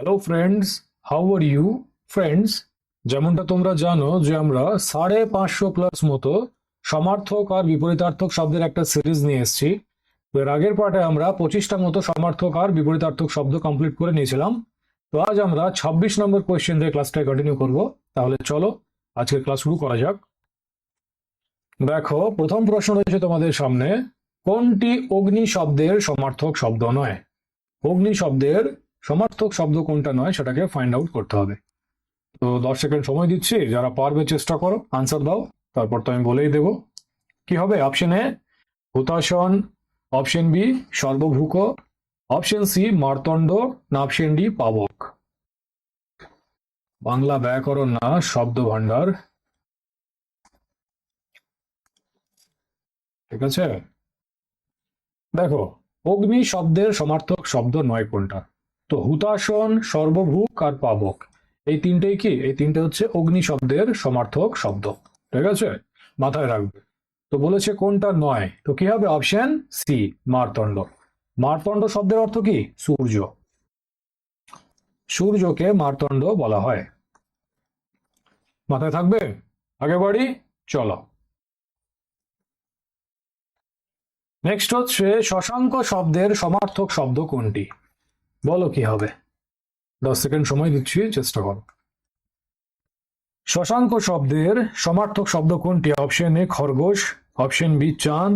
Hello friends, how are you friends? যেমনটা তোমরা জানো যে আমরা 550 প্লাস মতো সমার্থক আর বিপরীতার্থক শব্দের একটা সিরিজ নিয়ে এসেছি। তো এর আগের পার্টে আমরা 25টা মতো সমার্থক আর বিপরীতার্থক শব্দ কমপ্লিট করে নিয়েছিলাম। তো আজ আমরা 26 নম্বর কোয়েশ্চেন দিয়ে ক্লাসটা কন্টিনিউ করব। তাহলে চলো আজকের ক্লাস শুরু করা যাক। দেখো, প্রথম প্রশ্ন রয়েছে তোমাদের সামনে, কোনটি অগ্নি শব্দের সমার্থক শব্দ নয়? অগ্নি শব্দের সমার্থক শব্দ কোনটা নয় সেটাকে ফাইন্ড আউট করতে হবে। তো 10 সেকেন্ড সময় দিচ্ছি, যারা পারবে চেষ্টা করো, আনসার দাও। তারপর তো আমি বলেই দেবো কি হবে। অপশন এ হুতাশন, অপশন বি সর্বভূক, অপশন সি মার্তণ্ড, না অপশন ডি পাবক। বাংলা ব্যাকরণ না শব্দ ভান্ডার, ঠিক আছে? দেখো, অগ্নি শব্দের সমার্থক শব্দ নয় কোনটা? তো হুতাশন, সর্বভূক আর পাবক, এই তিনটেই কি? এই তিনটে হচ্ছে অগ্নি শব্দের সমার্থক শব্দ, ঠিক আছে? মাথায় রাখবে। তো বলেছে কোনটা নয়, তো কি হবে? Option C মারতণ্ড। মারতণ্ড শব্দের অর্থ কি? সূর্য। সূর্যকে মারতণ্ড বলা হয়। মাথায় থাকবে। আগে বাড়ি, চলো। নেক্সট হচ্ছে শশাঙ্ক শব্দের সমার্থক শব্দ কোনটি? বলো কি হবে। 10 সেকেন্ড সময় দিচ্ছি, চেষ্টা করো। শশাঙ্ক শব্দের সমার্থক শব্দ কোনটি? অপশন এ খরগোশ, অপশন বি চাঁদ,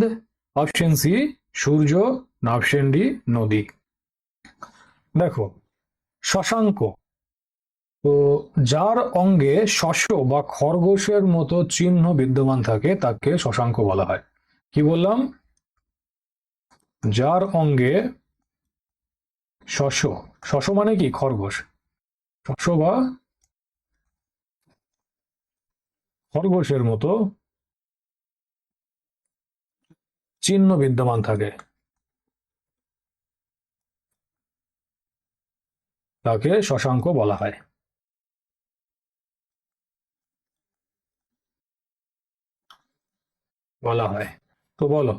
অপশন সি সূর্য, না অপশন ডি নদী। দেখো, শশাঙ্ক, তো যার অঙ্গে শস্য বা খরগোশের মতো চিহ্ন বিদ্যমান থাকে তাকে শশাঙ্ক বলা হয়। কি বললাম? যার অঙ্গে শস্য, শস্য মানে কি? খরগোশ। শস্য বা খরগোশের মতো চিহ্ন বিদ্যমান থাকে তাকে শশাঙ্ক বলা হয়। বলা হয়। তো বলো,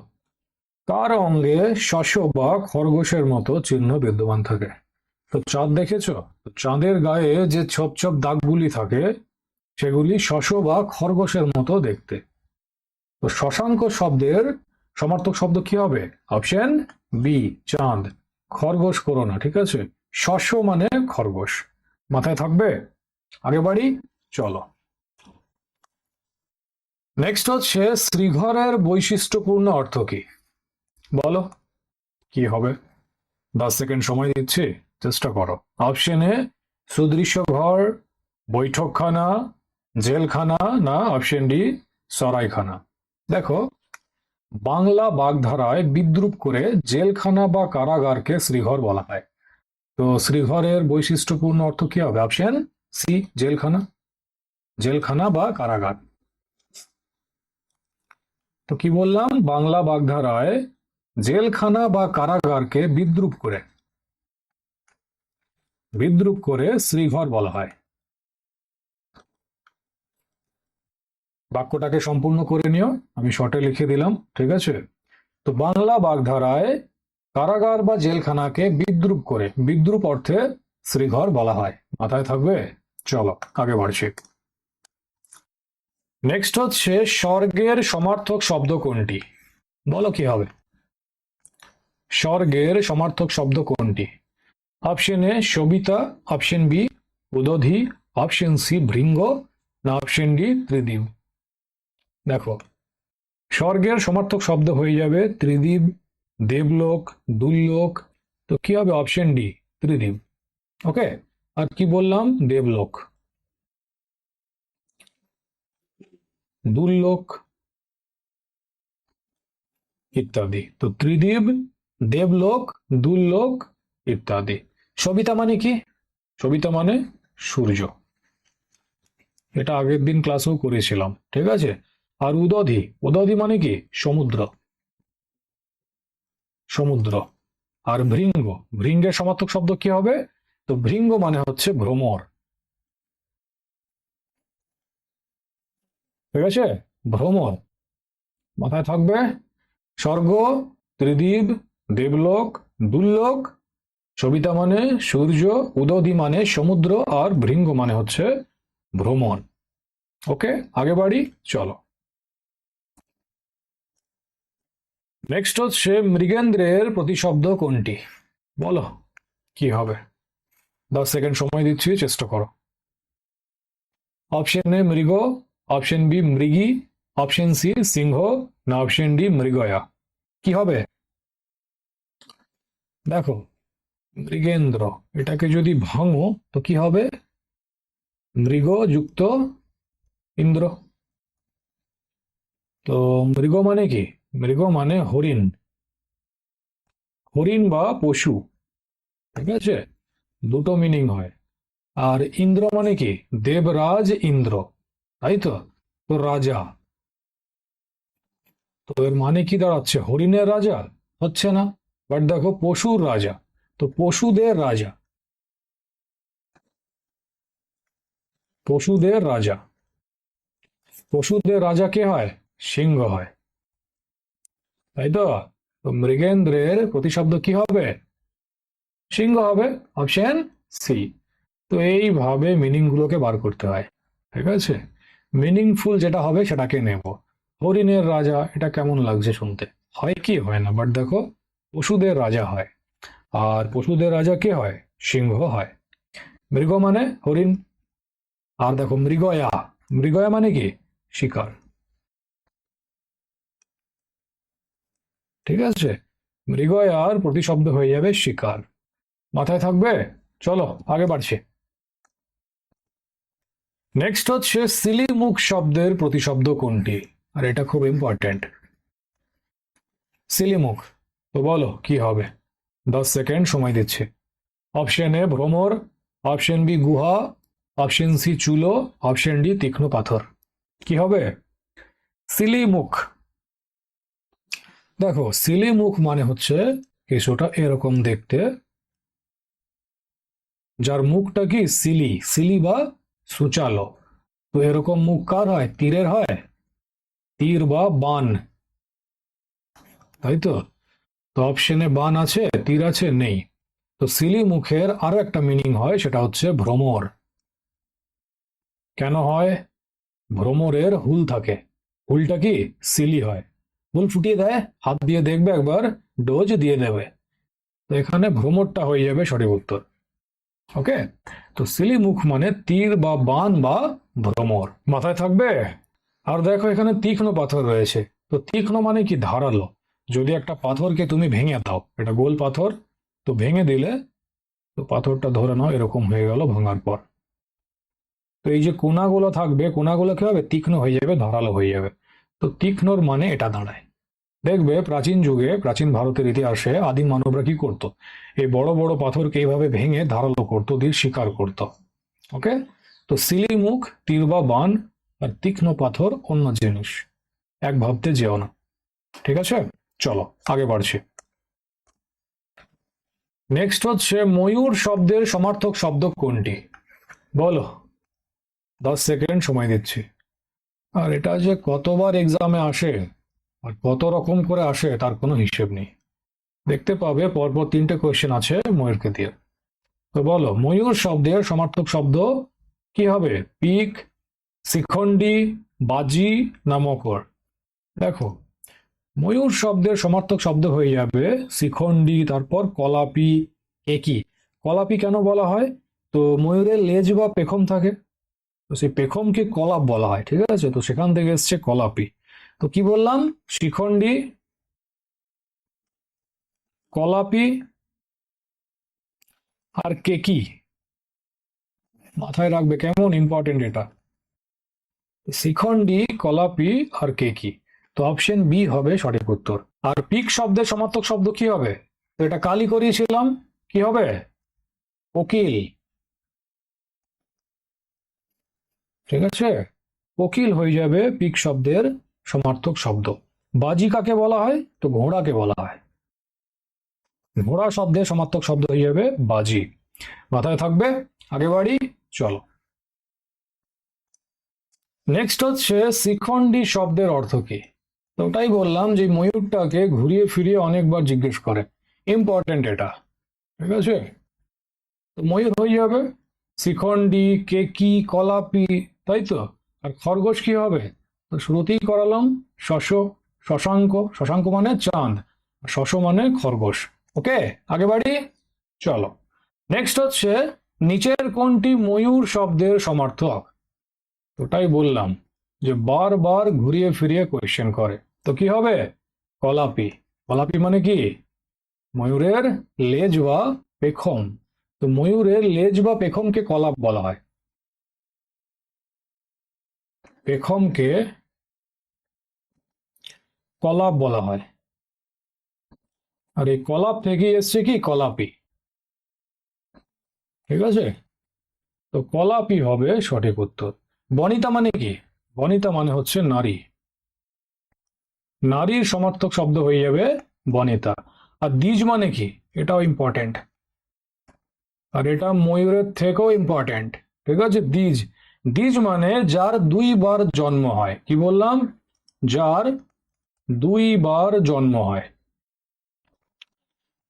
কার অঙ্গে শস্য বা খরগোশের মতো চিহ্ন বিদ্যমান থাকে? তো চাঁদ দেখেছো? তো চাঁদের গায়ে যে ছোপ ছোপ দাগগুলি থাকে সেগুলি শস্য বা খরগোশের মতো দেখতে। তো শশাঙ্ক শব্দের সমার্থক শব্দ কি হবে? অপশন বি চাঁদ। খরগোশ করো না, ঠিক আছে? শস্য মানে খরগোশ। মাথায় থাকবে। আগে বাড়ি, চলো। নেক্সট হচ্ছে শ্রীঘরের বৈশিষ্ট্যপূর্ণ অর্থ কি? বলো কি হবে। 10 সেকেন্ড সময় দিচ্ছি, চেষ্টা করো। অপশন এ সুদৃশ্য ঘর, বৈঠকখানা, জেলখানা, না অপশন ডি সরাইখানা। দেখো, বাংলা বাগধারায় বিদ্রূপ করে জেলখানা বা কারাগারকে শ্রীঘর বলা হয়। তো শ্রীঘরের বৈশিষ্ট্যপূর্ণ অর্থ কি হবে? অপশন সি জেলখানা। জেলখানা বা কারাগার। তো কি বললাম? বাংলা বাগধারায় জেলখানা বা কারাগারকে বিদ্রূপ করে শ্রীঘর বলা হয়। বাক্যটাকে সম্পূর্ণ করে নিও, আমি শর্টে লিখে দিলাম, ঠিক আছে? তো বাংলা বাগধারায় কারাগার বা জেলখানাকে বিদ্রূপ অর্থে শ্রীঘর বলা হয়। মাথায় থাকবে। চলো আগে বাড়ছি। নেক্সট হচ্ছে স্বর্গের সমার্থক শব্দ কোনটি? বলো কি হবে। স্বর্গের সমার্থক শব্দ কোনটি? অপশন এ সবিতা, অপশন বি উদধি, অপশন সি ভৃঙ্গ, না অপশন ডি ত্রিদিব। দেখো, স্বর্গের সমার্থক শব্দ হয়ে যাবে ত্রিদিব, দেবলোক, দুর্লোক। তো কি হবে? অপশন ডি ত্রিদিব। ওকে। আর কি বললাম? দেবলোক, দুর্লোক ইত্যাদি। তো ত্রিদিব, দেবলোক, দুর্লোক ইত্যাদি। সবিতা মানে কি? সবিতা মানে সূর্য। এটা আগের দিন ক্লাসেও করেছিলাম, ঠিক আছে? আর উদধি, উদধি মানে কি? সমুদ্র। সমুদ্র। আর ভৃঙ্গ, ভৃঙ্গের সমার্থক শব্দ কি হবে? তো ভৃঙ্গ মানে হচ্ছে ভ্রমর, ঠিক আছে? ভ্রমর। মাথায় থাকবে। স্বর্গ, ত্রিদিব, দেবলোক, দুর্লোক সবিতা মানে সূর্য, উদধি মানে সমুদ্র, আর ভৃঙ্গ মানে হচ্ছে ভ্রমণ। ওকে, আগে বাড়ি, চলো। নেক্সট হচ্ছে মৃগেন্দ্রের প্রতিশব্দ কোনটি? বলো কি হবে। 10 সেকেন্ড সময় দিচ্ছি, চেষ্টা করো। অপশন এ মৃগ, অপশন বি মৃগী, অপশন সি সিংহ, না অপশন ডি মৃগয়া। কি হবে? দেখো, মৃগেন্দ্র এটাকে যদি ভাঙো তো কি হবে? মৃগ যুক্ত ইন্দ্র। তো মৃগ মানে কি? মৃগ মানে হরিণ, হরিণ বা পশু। ঠিক আছে, দুটো মিনিং হয়। আর ইন্দ্র মানে কি? দেবরাজ ইন্দ্র, তাই তো? তো রাজা। তো এর মানে কি দাঁড়াচ্ছে? হরিণের রাজা হচ্ছে না, বাট দেখো পশুর রাজা, তো পশুদের রাজা, পশুদের রাজা। পশুদের রাজা কে হয়? সিংহ হয়, তাই তো? তো মৃগেন্দ্রের প্রতিশব্দ কি হবে? সিংহ হবে, অপশন সি। তো এইভাবে মিনিং গুলোকে বার করতে হয়, ঠিক আছে? মিনিংফুল যেটা হবে সেটাকে নেব। হরিণের রাজা, এটা কেমন লাগছে শুনতে? হয় কি হয় না, বাট দেখো পশুদের রাজা হয়, আর পশুদের রাজা কে হয়? সিংহ হয়। মৃগ মানে হরিণ, আর দেখো মৃগয়া, মৃগয়া মানে কি? শিকার। ঠিক আছে, মৃগয়ার প্রতিশব্দ হয়ে যাবে শিকার। মাথায় থাকবে? চলো আগে বাড়ছি। নেক্সট হচ্ছে সিলি মুখ শব্দের প্রতিশব্দ কোনটি? আর এটা খুব ইম্পর্টেন্ট। সিলি মুখ, তো বলো কি হবে। 10 সেকেন্ড সময় দিচ্ছে। Option A Bhramar, option B গুহা, অপশন সি চুলো, অপশন ডি তীক্ষ্ণ পাথর। কি হবে? সিলি মুখ। দেখো সিলি মুখ মানে হচ্ছে কিছুটা এরকম দেখতে, যার মুখটা কি সিলি, সিলি বা সুচালো। তো এরকম মুখ কার হয়? তীরের হয়, তীর বা বান, তাই তো? তো অপশনে বান আছে, তীর আছে, নেই। তো সিলি মুখের আরো একটা মিনিং হয়, সেটা হচ্ছে ভ্রমর। কেন হয়? ভ্রমরের হুল থাকে, হুলটা কি সিলি হয়, হুল ফুটিয়ে দেয়, হাত দিয়ে দেখবে একবার, ডোজ দিয়ে দেবে। তো এখানে ভ্রমরটা হয়ে যাবে সঠিক উত্তর। ওকে, তো সিলি মুখ মানে তীর বা বান বা ভ্রমর। মাথায় থাকবে? আর দেখো এখানে তীক্ষ্ণ পাথর রয়েছে। তো তীক্ষ্ণ মানে কি? ধারালো। যদি একটা পাথরকে তুমি ভেঙে দাও, এটা গোল পাথর, তো ভেঙে দিলে, তো পাথরটা ধরে নাও এরকম হয়ে গেল ভাঙার পর। তো এই যে কোনাগুলো থাকবে, কোনাগুলো কি হবে? তীক্ষ্ণ হয়ে যাবে, ধারালো হয়ে যাবে। তো তীক্ষ্ণর মানে এটা দাঁড়ায়। দেখবে প্রাচীন যুগে, প্রাচীন ভারতের ইতিহাসে আদিম মানবরা কি করতো? এই বড় বড় পাথরকে এইভাবে ভেঙে ধারালো করতো, দিয়ে শিকার করতো। ওকে, তো সিলি মুখ তীর বা বান, আর তীক্ষ্ণ পাথর অন্য জিনিস, এক ভাবতে যেও না। ঠিক আছে, চলো আগে বাড়ছি। নেক্সট হচ্ছে ময়ূর শব্দের সমার্থক শব্দ কোনটি? বলো, 10 সেকেন্ড সময় দিচ্ছি। আর এটা যে কতবার এক্সামে আসে আর কত রকম করে আসে তার কোনো হিসেব নেই। দেখতে পাবে পরপর 3টে কোয়েশ্চেন আছে ময়ূরকে দিয়ে। তো বলো, ময়ূর শব্দের সমার্থক শব্দ কি হবে? পিক, শিখণ্ডী, বাজি, না মকর? দেখো, ময়ূর শব্দের সমার্থক শব্দ হয়ে যাবে শিখণ্ডী, তারপর কলাপি, একই। কলাপি কেন বলা হয়? তো ময়ূরের লেজ বা পেখম থাকে, তো সেই পেখমকে কলাপ বলা হয়, ঠিক আছে? তো সেখান থেকে এসছে কলাপি। তো কি বললাম? শিখণ্ডী, কলাপি, আর কেকি। মাথায় রাখবে, কেমন ইম্পর্টেন্ট এটা। শিখণ্ডী, কলাপি, আর কেকি। তো অপশন বি হবে সঠিক উত্তর। আর পিক শব্দের সমার্থক শব্দ কি হবে? তো এটা কালই করিয়েছিলাম, কি হবে? কোকিল। ঠিক আছে, কোকিল হয়ে যাবে পিক শব্দের সমার্থক শব্দ। বাজি কাকে বলা হয়? তো ঘোড়াকে বলা হয়। ঘোড়া শব্দের সমার্থক শব্দ হয়ে যাবে বাজি। মাথায় থাকবে, আগে বাড়ি, চলো। নেক্সট হচ্ছে শিখণ্ডী শব্দের অর্থ কি? তো ওটাই বললাম যে ময়ূরটাকে ঘুরিয়ে ফিরিয়ে অনেকবার জিজ্ঞেস করে, ইম্পর্টেন্ট এটা। ঠিক আছে, তো ময়ূর হয়ে যাবে শিখণ্ডী, কেকি, কলাপি, তাই তো। আর খরগোশ কি হবে? তো শুরুতেই করালাম শশ, শশাঙ্ক, শশাঙ্ক মানে চাঁদ, আর শশ মানে খরগোশ। ওকে, আগে বাড়ি, চলো। নেক্সট হচ্ছে, নিচের কোনটি ময়ূর শব্দের সমার্থক? ওটাই বললাম যে বারবার ঘুরিয়ে ফিরিয়ে কোয়েশ্চেন করে। তো কি হবে? কলাপি। কলাপি মানে কি? ময়ূরের লেজ বা পেখম। তো ময়ূরের লেজ বা পেখমকে কলাপ বলা হয়। পেখমকে কলাপ বলা হয়। আর এই কলাপ থেকে এসছে কি কলাপি। ঠিক আছে, তো কলাপি হবে সঠিক উত্তর। বনিতা মানে কি? বনিতা মানে হচ্ছে নারী। নারীর সমার্থক শব্দ হয়ে যাবে বনিতা। আর দ্বিজ মানে কি? এটাও ইম্পর্টেন্ট, আর এটা ময়ূরের থেকেও ইম্পর্টেন্ট। ঠিক আছে, দ্বিজ। দ্বিজ মানে যার দুইবার জন্ম হয়। কি বললাম? যার দুইবার জন্ম হয়।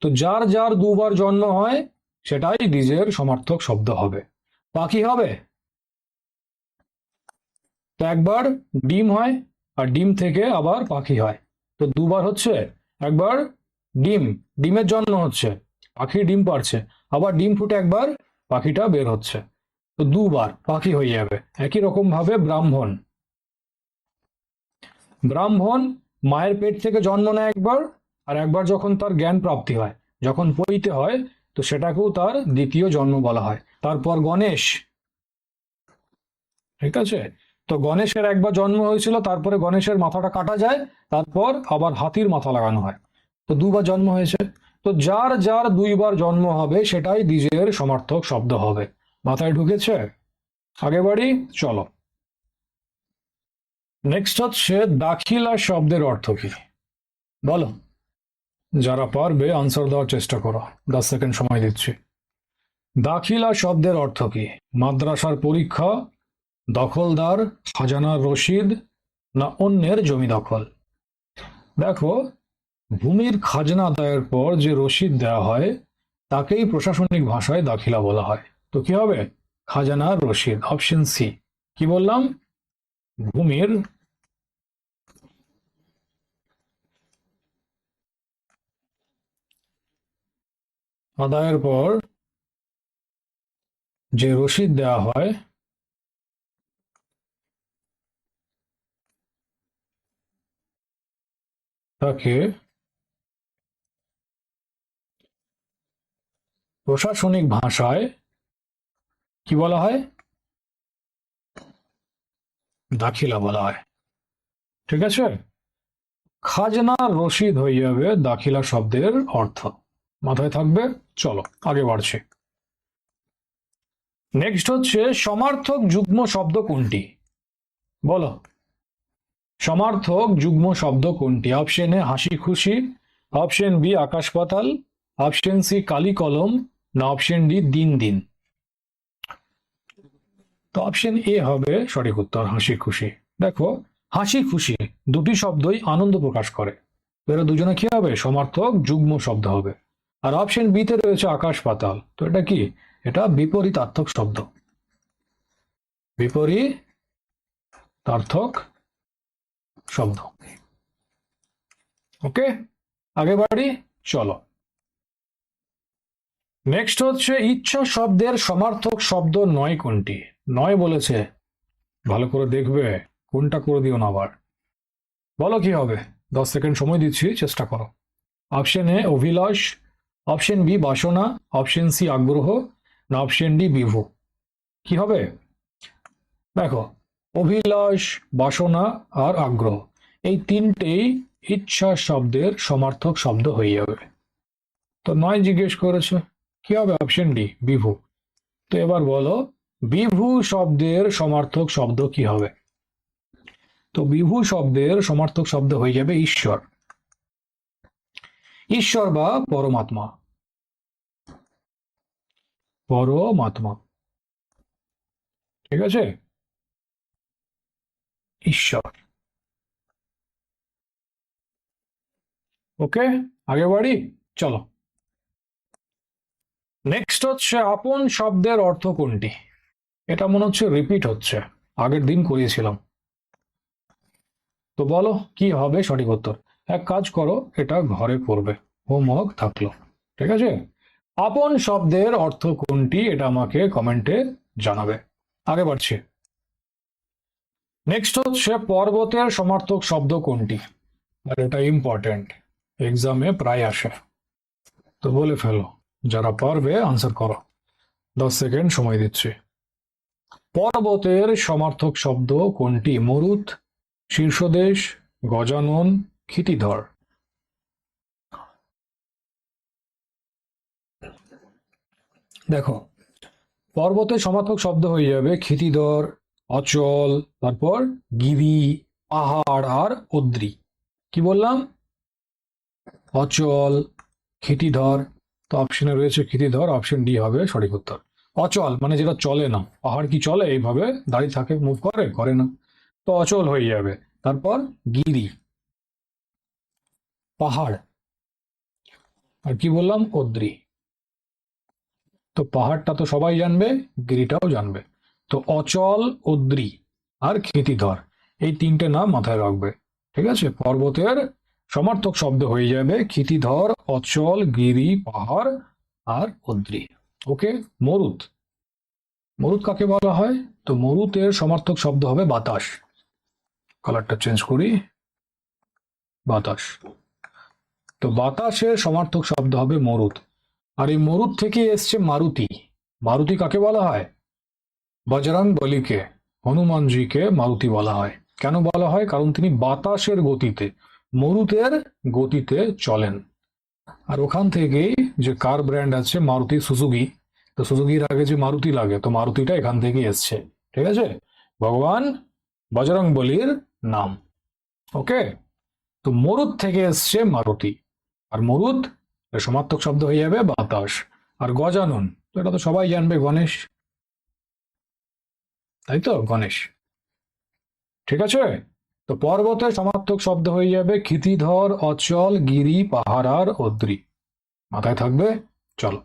তো যার যার দুবার জন্ম হয় সেটাই দ্বিজের সমার্থক শব্দ হবে। পাখি হবে, তো একবার ডিম হয়, আর ডিম থেকে আবার পাখি হয়। তো দুবার হচ্ছে, একবার ডিম, ডিমের জন্ম হচ্ছে, পাখি ডিম পারছে, আবার ডিম ফুটে একবার পাখিটা বের হচ্ছে। তো দুবার পাখি হয়ে যাবে। একই রকম ভাবে ব্রাহ্মণ, ব্রাহ্মণ মায়ের পেট থেকে জন্ম নেয় একবার, আর একবার যখন তার জ্ঞান প্রাপ্তি হয়, যখন পৈতে হয়, তো সেটাকেও তার দ্বিতীয় জন্ম বলা হয়। তারপর গণেশ। ঠিক আছে, তো গণেশের একবার জন্ম হয়েছিল, তারপরে গণেশের মাথাটা কাটা যায়, তারপর আবার হাতির মাথা লাগানো হয়। তো দুবার জন্ম হয়েছে। তো যার যার দুইবার জন্ম হবে সেটাই দ্বিজের সমার্থক শব্দ হবে। মাথায় ঢুকেছে? আগে বাড়ি, চলো। নেক্সট হচ্ছে দাখিলা শব্দের অর্থ কি? বলো, যারা পারবে আনসার দেওয়ার চেষ্টা করো। 10 সেকেন্ড সময় দিচ্ছি। দাখিলা শব্দের অর্থ কি? মাদ্রাসার পরীক্ষা, দখলদার, খাজানার রসিদ, না অন্যের জমি দখল? দেখো, ভূমির খাজনা আদায়ের পর যে রসিদ দেওয়া হয় তাকেই প্রশাসনিক ভাষায় দাখিলা বলা হয়। তো কি হবে? খাজানার রসিদ, অপশন সি। কি বললাম? ভূমির আদায়ের পর যে রসিদ দেওয়া হয় তাকে প্রশাসনিক ভাষায় কি বলা হয়? দাখিলা বলা হয়। ঠিক আছে, খাজনার রসিদ হয়ে যাবে দাখিলা শব্দের অর্থ। মাথায় থাকবে। চলো আগে বাড়ছি। নেক্সট হচ্ছে সমার্থক যুগ্ম শব্দ কোনটি? বলো, সমার্থক যুগ্ম শব্দ কোনটি? অপশন এ হাসি খুশি, অপশন বি আকাশ পাতাল, অপশন সি কালি কলম, না অপশন ডি দিন দিন? তো অপশন এ হবে সঠিক উত্তর, হাসি খুশি। দেখো, হাসি খুশি দুটি শব্দই আনন্দ প্রকাশ করে, তো এরা দুজনে কি হবে? সমার্থক যুগ্ম শব্দ হবে। আর অপশন বি তে রয়েছে আকাশ পাতাল, তো এটা কি? এটা বিপরীতার্থক শব্দ, বিপরীতার্থক শব্দ। ওকে, আগে বাড়ি, চলো। নেক্সট হচ্ছে ইচ্ছা শব্দের সমার্থক শব্দ নয় কোনটি? নয় বলেছে, ভালো করে দেখবে, কোনটা করে দিও না আবার। বলো কি হবে? 10 সেকেন্ড সময় দিচ্ছি, চেষ্টা করো। অপশন এ অভিলাষ, অপশন বি বাসনা, অপশন সি আগ্রহ, না অপশন ডি বিভু? কি হবে? দেখো, অভিলাষ, বাসনা আর আগ্রহ, এই তিনটেই ইচ্ছা শব্দের সমার্থক শব্দ হয়ে যাবে। তো নয় জিজ্ঞেস করেছে, কি হবে? অপশন ডি বিভু। তো এবার বলো, বিভু শব্দের সমার্থক শব্দ কি হবে? তো বিভু শব্দের সমার্থক শব্দ হয়ে যাবে ঈশ্বর, ঈশ্বর বা পরমাত্মা, পরমাত্মা। ঠিক আছে, ঈশ্বর। ওকে, আগে বাড়ি, চলো। নেক্সট হচ্ছে আপন শব্দের অর্থ কোনটি? এটা মনে হচ্ছে রিপিট হচ্ছে, আগের দিন করিয়েছিলাম। তো বলো কি হবে সঠিক উত্তর। এক কাজ করো, এটা ঘরে করবে, হোমওয়ার্ক থাকলো। ঠিক আছে, আপন শব্দের অর্থ কোনটি এটা আমাকে কমেন্টে জানাবে। আগে বাড়ছি। নেক্সট হচ্ছে পর্বতের সমার্থক শব্দ কোনটি? আর এটা ইম্পর্টেন্ট, এক্সামে প্রায় আসে। তো বলে ফেলো, যারা পারবে আনসার করো। 10 সেকেন্ড সময় দিচ্ছি। পর্বতের সমার্থক শব্দ কোনটি? মরুত, শীর্ষদেশ, গজানন, ক্ষিতিধর। দেখো, পর্বতের সমার্থক শব্দ হয়ে যাবে ক্ষিতিধর, অচল, তারপর গিরি, পাহাড় আর অদ্রি। কি বললাম? অচল, ক্ষিতিধর। তো অপশনে রয়েছে ক্ষিতিধর, অপশন ডি হবে সঠিক উত্তর। অচল মানে যেটা চলে না। পাহাড় কি চলে এইভাবে দাঁড়িয়ে থাকে, মুভ করে? করে না। তো অচল হয়ে যাবে। তারপর গিরি, পাহাড়, আর কি বললাম? অদ্রি। তো পাহাড়টা তো সবাই জানবে, গিরিটাও জানবে। তো অচল, অদ্রি আর ক্ষিতিধর, এই তিনটে নাম মাথায় রাখবে। ঠিক আছে, পর্বতের সমার্থক শব্দ হয়ে যাবে ক্ষিতিধর, অচল, গিরি, পাহাড় আর অদ্রি। ওকে। মরুত, মরুত কাকে বলা হয়? তো মরুতের সমার্থক শব্দ হবে বাতাস। কালারটা চেঞ্জ করি, বাতাস। তো বাতাসের সমার্থক শব্দ হবে মরুত। আর এই মরুত থেকে এসছে মারুতি। মারুতি কাকে বলা হয়? বজরং বলিকে, হনুমানজিকে মারুতি বলা হয়। কেন বলা হয়? কারণ তিনি বাতাসের গতিতে, মরুতের গতিতে চলেন। আর ওখান থেকেই যে কার ব্র্যান্ড আছে মারুতি সুজুকি, তো সুজুকির আগে যে মারুতি লাগে, তো মারুতিটা এখান থেকে এসছে। ঠিক আছে, ভগবান বজরং বলির নাম। ওকে। তো মরুত থেকে এসছে মারুতি। আর মরুত এর সমার্থক শব্দ হয়ে যাবে বাতাস। আর গজানন, তো এটা তো সবাই জানবে, গণেশ। তাই তো, গণেশ। ঠিক আছে। তো পর্বতের সমার্থক শব্দ হয়ে যাবে ক্ষিতিধর, অচল, গিরি, পাহাড় আর অদ্রি। মাথায় থাকবে। চলো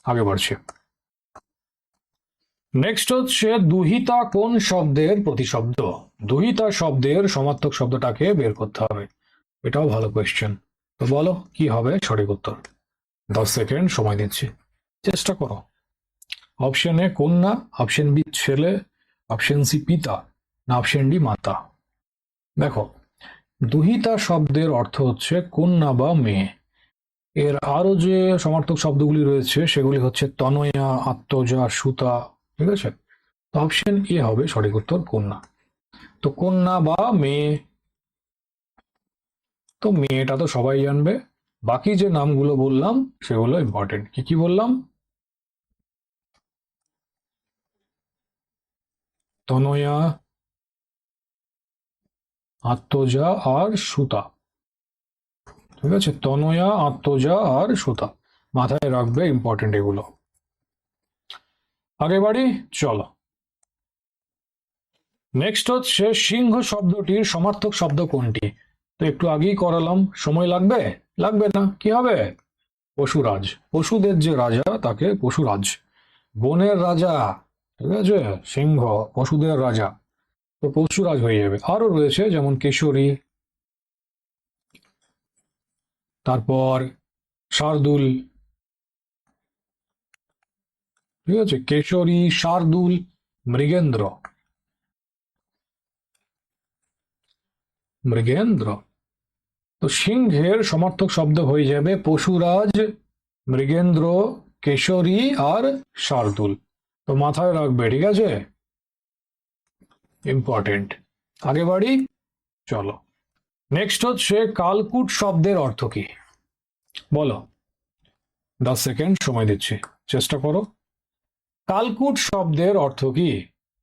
আগে বাড়ছি। নেক্সট হচ্ছে দুহিতা কোন শব্দের প্রতিশব্দ? দুহিতা শব্দের সমার্থক শব্দটাকে বের করতে হবে। এটাও ভালো কোয়েশ্চেন। তো বলো কি হবে সঠিক উত্তর। 10 সেকেন্ড সময় দিচ্ছি, চেষ্টা করো। অপশন এ কন্যা, অপশন বি ছেলে, অপশন সি পিতা, না অপশন ডি মাতা। দেখো, দুহিতা শব্দের অর্থ হচ্ছে কন্যা বা মেয়ে। এর আরো যে সমার্থক শব্দগুলি রয়েছে সেগুলি হচ্ছে তনয়া, আত্মজা, সুতা। ঠিক আছে, তো অপশন এ হবে সঠিক উত্তর, কন্যা। তো কন্যা বা মেয়ে, তো মেয়েটা তো সবাই জানবে। বাকি যে নামগুলো বললাম সেগুলো ইম্পর্টেন্ট। কি কি বললাম? তনয়া, আত্মজা আর সুতা। ঠিক আছে, তনয়া, আত্মজা আর সুতা মাথায় রাখবে, ইম্পর্টেন্ট এগুলো। আগে বাড়ি, চলো। নেক্সট হচ্ছে সিংহ শব্দটির সমার্থক শব্দ কোনটি? তো একটু আগেই করালাম, সময় লাগবে? লাগবে না, কি হবে? পশুরাজ। পশুদের যে রাজা তাকে পশুরাজ। বনের রাজা, ঠিক আছে, সিংহ পশুদের রাজা, তো পশুরাজ হয়ে যাবে। আরো রয়েছে যেমন কেশরী, তারপর শার্দুল। ঠিক আছে, কেশরী, শার্দুল, মৃগেন্দ্র। মৃগেন্দ্র। তো সিংহের সমার্থক শব্দ হয়ে যাবে পশুরাজ, মৃগেন্দ্র, কেশরী আর শার্দুল। তো মাথায় রাখবে, ঠিক আছে, ইম্পর্টেন্ট। আগে বাড়ি, চলো। নেক্সট হচ্ছে কালকুট শব্দের অর্থ কি? বলো, 10 সেকেন্ড সময় দিচ্ছি, চেষ্টা করো। কালকুট শব্দের অর্থ কি?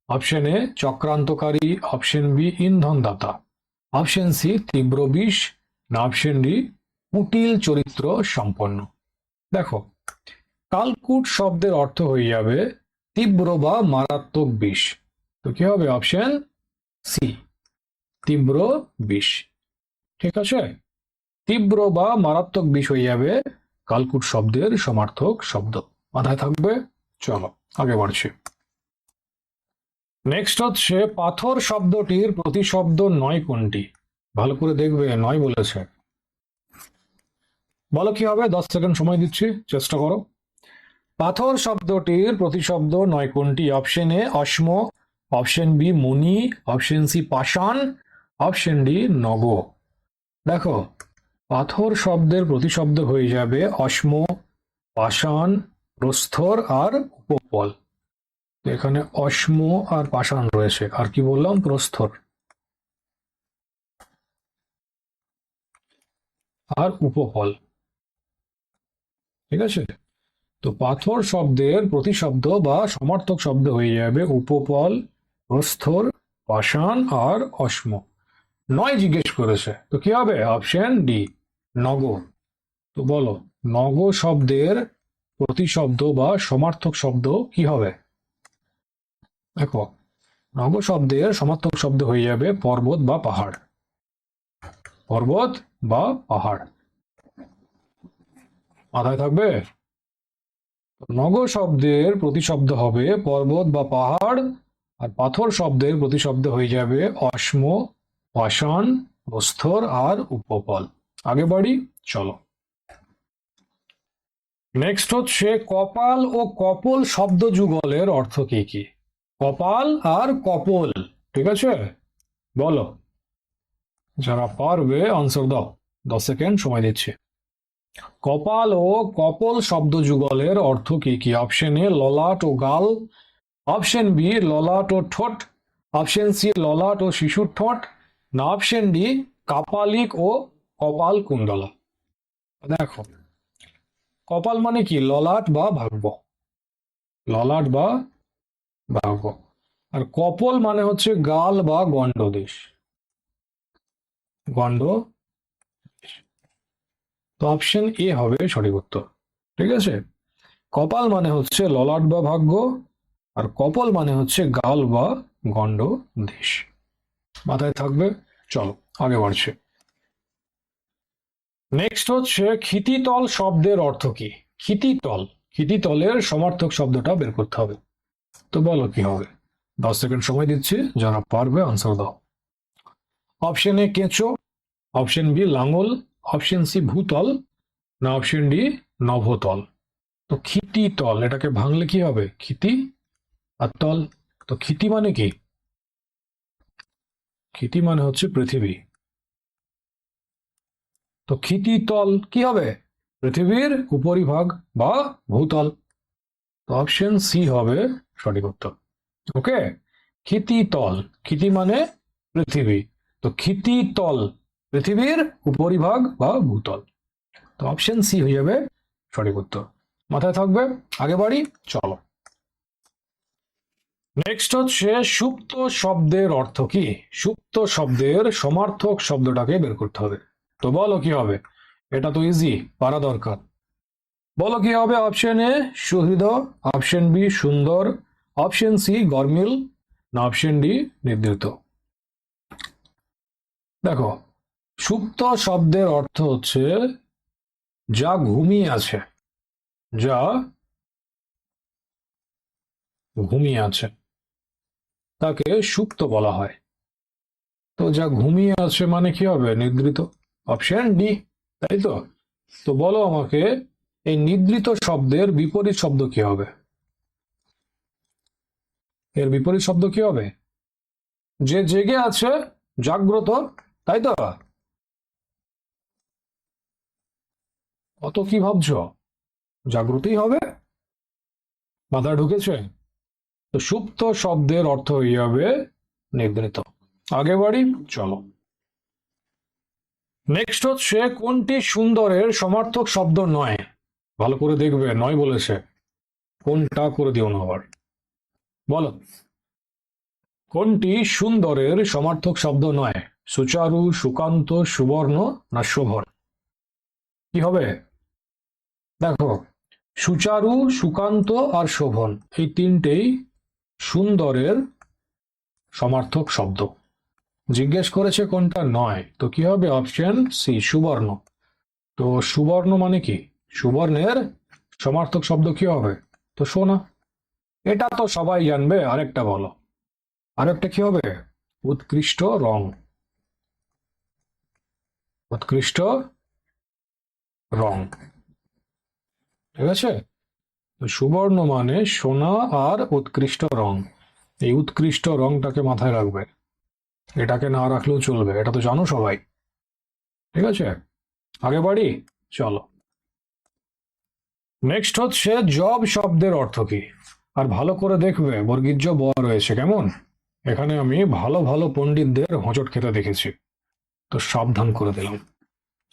অপশন এ চক্রান্তকারী, অপশন বি ইন্ধনদাতা, অপশন সি তীব্র বিষ, না অপশন ডি কুটিল চরিত্র সম্পন্ন। দেখো, কালকুট শব্দের অর্থ হয়ে যাবে তীব্র বা মারাত্মক বিষ। তো কি হবে? অপশন সি, তীব্র বিষ। ঠিক আছে, তীব্র বা মারাত্মক বিষ হয়ে যাবে কালকুট শব্দের সমার্থক শব্দ। মাথায় থাকবে। চলো আগে বাড়ছি। নেক্সট হচ্ছে পাথর শব্দটির প্রতিশব্দ নয় কোনটি? ভালো করে দেখবে, নয় বলেছে। বলো কি হবে, 10 সেকেন্ড সময় দিচ্ছি, চেষ্টা করো। পাথর শব্দটির প্রতিশব্দ নয় কোনটি? অপশন এ অশ্ম, অপশন বি মুনি, অপশন সি পাষাণ, অপশন ডি নগ। দেখো, পাথর শব্দের প্রতিশব্দ হয়ে যাবে অশ্ম, পাষাণ, প্রস্তর আর উপপল। তো এখানে অশ্ম আর পাষাণ রয়েছে, আর কি বললাম, প্রস্তর আর উপপল। ঠিক আছে, তো পাথর শব্দের প্রতিশব্দ বা সমার্থক শব্দ হয়ে যাবে উপপল, প্রস্তর, পাষাণ আর অশ্ম। নয় জিজ্ঞেস করেছে, তো কি হবে? অপশন ডি নগ। তো বলো, নগ শব্দের প্রতিশব্দ বা সমার্থক শব্দ কি হবে? দেখো, নগ শব্দের সমার্থক শব্দ হয়ে যাবে পর্বত বা পাহাড়। পর্বত বা পাহাড়, মাথায় থাকবে। নগ শব্দের প্রতিশব্দ হবে পর্বত বা পাহাড়, আর পাথর শব্দের প্রতিশব্দ হয়ে যাবে অশ্ম, পাষাণ, প্রস্তর আর উপপল। আগে বাড়ি, চলো। নেক্সট হচ্ছে কপাল ও কপোল শব্দ যুগলের অর্থ কি কি? কপাল আর কপোল, ঠিক আছে, বলো। যারা পারবে আনসার দাও, 10 সেকেন্ড সময় দিচ্ছি। কপাল ও কপোল শব্দ যুগলের অর্থ কি কি? অপশন এ ললাট ও গাল, অপশন বি ললাট ও ঠোঁট, অপশন সি ললাট ও শিশুর ঠোঁট, না অপশন ডি কাপালিক ও কপাল কুণ্ডলা। দেখো, কপাল মানে কি? ললাট বা ভাগ্য, ললাট বা ভাগ্য। আর কপোল মানে হচ্ছে গাল বা গণ্ডদেশ, গণ্ড। তো অপশন এ হবে সঠিক উত্তর। ঠিক আছে, কপাল মানে হচ্ছে ললাট বা ভাগ্য, আর কপল মানে হচ্ছে গাল বা গণ্ড দেশ। মাথায় থাকবে। চলো আগে বাড়ছে। নেক্সট হচ্ছে ক্ষিতিতল শব্দের অর্থ কি? ক্ষিতিতল, ক্ষিতিতলের সমার্থক শব্দটা বের করতে হবে। তো বলো কি হবে, 10 সেকেন্ড সময় দিচ্ছি, যারা পারবে আনসার দাও। অপশন এ কেঁচো, অপশন বি লাঙল, অপশন সি ভূতল, না অপশন ডি নভোতল। তো ক্ষিতিতল, এটাকে ভাঙলে কি হবে? ক্ষিতি আর তল। তো ক্ষিতি মানে কি? ক্ষিতি মানে হচ্ছে পৃথিবী। তো ক্ষিতিতল কি হবে? পৃথিবীর উপরিভাগ বা ভূতল। তো অপশন সি হবে সঠিক উত্তর। ওকে, ক্ষিতিতল, ক্ষিতি মানে পৃথিবী, তো ক্ষিতিতল পৃথিবীর উপরিভাগ বা ভূতল। তো অপশন সি হয়ে যাবে সঠিক উত্তর। মাথায় থাকবে। আগে বাড়ি, চলো। নেক্সট হচ্ছে সুপ্ত শব্দের অর্থ কি? সুপ্ত শব্দের সমার্থক শব্দটাকে বের করতে হবে। তো বলো কি হবে, এটা তো ইজি, পারা দরকার। বলো কি হবে? অপশন এ সুহৃদ, অপশন বি সুন্দর, অপশন সি গরমিল, না অপশন ডি নির্ধারিত। দেখো, সুপ্ত শব্দের অর্থ হচ্ছে যা ঘুমিয়ে আছে, যা ঘুমিয়ে আছে তাকে সুপ্ত বলা হয়। তো যা ঘুমিয়ে আছে মানে কি হবে? নিদ্রিত। অপশন ডি, তাই তো? তো বলো আমাকে, এই নিদ্রিত শব্দের বিপরীত শব্দ কি হবে? এর বিপরীত শব্দ কি হবে? যে জেগে আছে, জাগ্রত, তাই তো? অত কি ভাবছো, জাগ্রতই হবে। মাথায় ঢুকেছে? তো সুপ্ত শব্দের অর্থ হয়ে যাবে নিদ্রিত। আগে বাড়ি, চলো। নেক্সট হচ্ছে কোনটি সুন্দরের সমার্থক শব্দ নয়? ভালো করে দেখবে, নয় বলেছে, কোনটা করে দিও না আবার। বলো, কোনটি সুন্দরের সমার্থক শব্দ নয়? সুচারু, সুকান্ত, সুবর্ণ, না শোভন? কি হবে? দেখো, সুচারু, সুকান্ত আর শোভন, এই তিনটেই সুন্দরের সমার্থক শব্দ। জিজ্ঞেস করেছে কোনটা নয়, তো কি হবে? অপশন সি সুবর্ণ। তো সুবর্ণ মানে কি? সুবর্ণের সমার্থক শব্দ কি হবে? তো সোনা। এটা তো সবাই জানবে। আরেকটা বলো, আরেকটা কি হবে? উৎকৃষ্ট রং। উৎকৃষ্ট রং, ঠিক আছে? তো সুবর্ণ মানে সোনা আর উৎকৃষ্ট রং। এই উৎকৃষ্ট রংটাকে মাথায় রাখবে, এটাকে না রাখলেও চলবে, এটা তো জানো সবাই। ঠিক আছে, আগে বাড়ি, চলো। নেক্সট হচ্ছে জব শব্দের অর্থ কি। আর ভালো করে দেখবে বর্গীজ ব রয়েছে, কেমন? এখানে আমি ভালো ভালো পণ্ডিতদের হোঁচট খেতে দেখেছি, তো সাবধান করে দিলাম।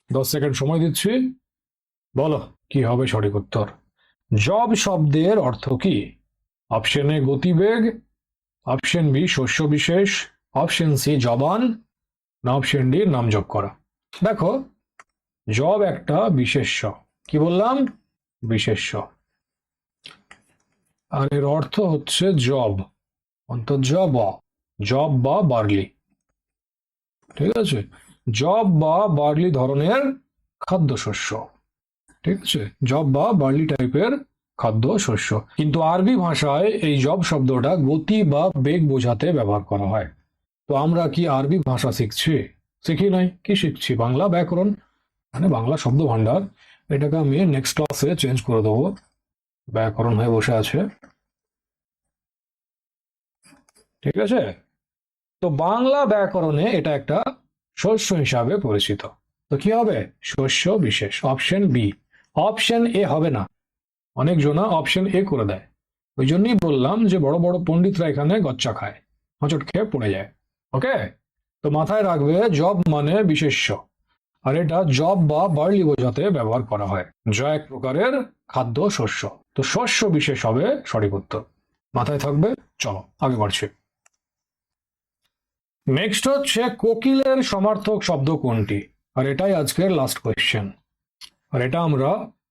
10 সেকেন্ড সময় দিচ্ছি, বলো কি হবে সঠিক উত্তর। জব শব্দের অর্থ কি? অপশন এ গতিবেগ, অপশন বি শস্য বিশেষ, অপশন সি জবান, না অপশন ডি নামযোগ করা। দেখো, জব একটা বিশেষ্য। কি বললাম? বিশেষ্য। আর এর অর্থ হচ্ছে জব, অন্তর্জ ব, জব বা বার্লি। ঠিক আছে, জব বা বার্লি ধরনের খাদ্যশস্য। ঠিক আছে, জব বা বার্লি টাইপের খাদ্য শস্য। কিন্তু আরবি ভাষায় এই জব শব্দটা গতি বা বেগ বোঝাতে ব্যবহার করা হয়। তো আমরা কি আরবি ভাষা শিখছি? শিখি নাই। কি শিখছি? বাংলা ব্যাকরণ, মানে বাংলা শব্দ ভান্ডার। এটাকে আমি নেক্সট ক্লাসে চেঞ্জ করে দেবো, ব্যাকরণ হয়ে বসে আছে। ঠিক আছে, তো বাংলা ব্যাকরণে এটা একটা শস্য হিসাবে পরিচিত। তো কি হবে? শস্য বিশেষ, অপশন বি। অপশন এ হবে না, অনেক জনা অপশন এ করে দেয়। ওই জন্যই বললাম যে বড় বড় পণ্ডিতরা এখানে গচ্চা খায়, হোঁচট খেয়ে পড়ে যায়। ওকে, তো মাথায় রাখবে জব মানে বিশেষ্য, আর এটা জব বা বার্লি বোঝাতে ব্যবহার করা হয়, যা এক প্রকারের খাদ্য শস্য। তো শস্য বিশেষ হবে সঠিক উত্তর, মাথায় থাকবে। চলো আগে বাড়ছি। নেক্সট হচ্ছে কোকিলের সমার্থক শব্দ কোনটি? আর এটাই আজকের লাস্ট কোয়েশ্চেন। আর এটা আমরা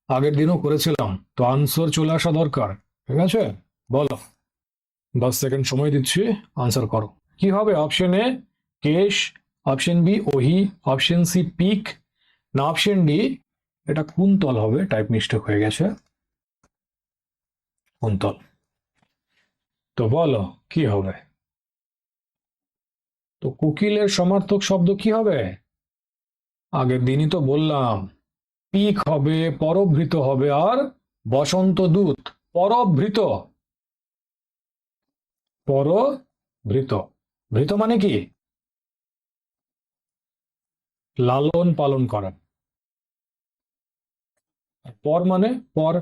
আগের দিনও করেছিলাম, তো আনসার চলে আসা দরকার। ঠিক আছে, বলো। 10 সেকেন্ড সময় দিচ্ছি, আনসার করো। কি হবে? অপশন এ কেশ, অপশন বি ওহি, অপশন সি পিক, না অপশন ডি এটা কুন্তল হবে, টাইপ মিস্টেক হয়ে গেছে, কুন্তল। তো বলো কি হবে? তো কোকিলের সমার্থক শব্দ কি হবে? আগের দিনই তো বললাম, পিক হবে, পরভৃত হবে, আর বসন্ত দূত। পরভৃত, পরভৃত। ভৃত মানে কি? লালন পালন করা। পর মানে পর।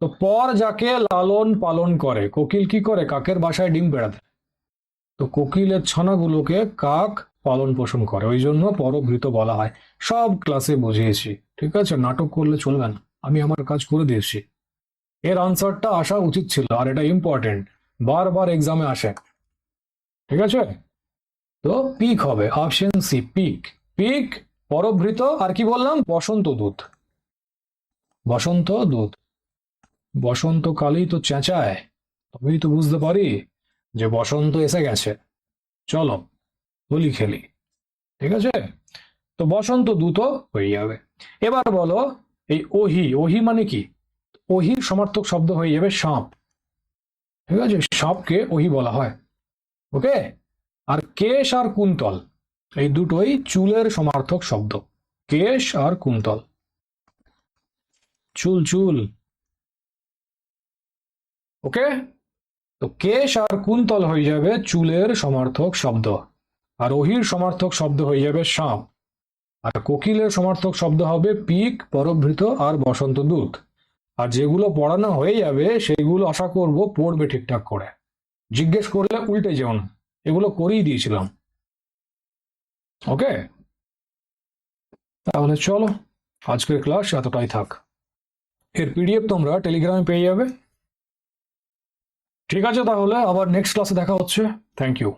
তো পর যাকে লালন পালন করে, কোকিল কি করে? কাকের বাসায় ডিম পেড়ে দেয়। তো কোকিলের ছানাগুলোকে কাক পালন পোষণ করে, ওই জন্য পরভৃত বলা হয়। সব ক্লাসে বুঝিয়েছি, ঠিক আছে? নাটক করলে চলবে না, আমি আমার কাজ করে দিয়েছি। এর আনসারটা আসা উচিত ছিল, আর এটা ইম্পর্টেন্ট, বারবার এক্সামে আসে। ঠিক আছে, তো পিক হবে, অপশন সি পিক। পিক, পরভৃত, আর কি বললাম? বসন্ত দূত। বসন্ত দূত। বসন্তকালেই তো চেঁচায়, তবেই তো বুঝতে পারি যে বসন্ত এসে গেছে, চলো হোলি খেলি। ঠিক আছে, তো বসন্ত দূত হয়ে যাবে। এবার বলো, এই ওহি, ওহি মানে কি? ওহির সমার্থক শব্দ হয়ে যাবে সাপ। ঠিক আছে, সাপকে ওহি বলা হয়। ওকে, আর কেশ আর কুন্তল এই দুটোই চুলের সমার্থক শব্দ। কেশ আর কুন্তল, চুল চুল। ওকে, তো কেশ আর কুন্তল হয়ে যাবে চুলের সমার্থক শব্দ, আর ওহির সমার্থক শব্দ হয়ে যাবে সাপ, আর কোকিলের সমার্থক শব্দ হবে পিক, পরভৃত আর বসন্ত দূত। আর যেগুলো পড়ানো হয়ে যাবে সেগুলো আশা করব পড়বে ঠিকঠাক করে, জিজ্ঞেস করলে উল্টে যেও না, এগুলো করেই দিয়েছিলাম। ওকে, তাহলে চলো, আজকের ক্লাস এতটাই থাক। এর পিডিএফ তোমরা টেলিগ্রামে পেয়ে যাবে। ঠিক আছে, তাহলে আবার নেক্সট ক্লাসে দেখা হচ্ছে। Thank you.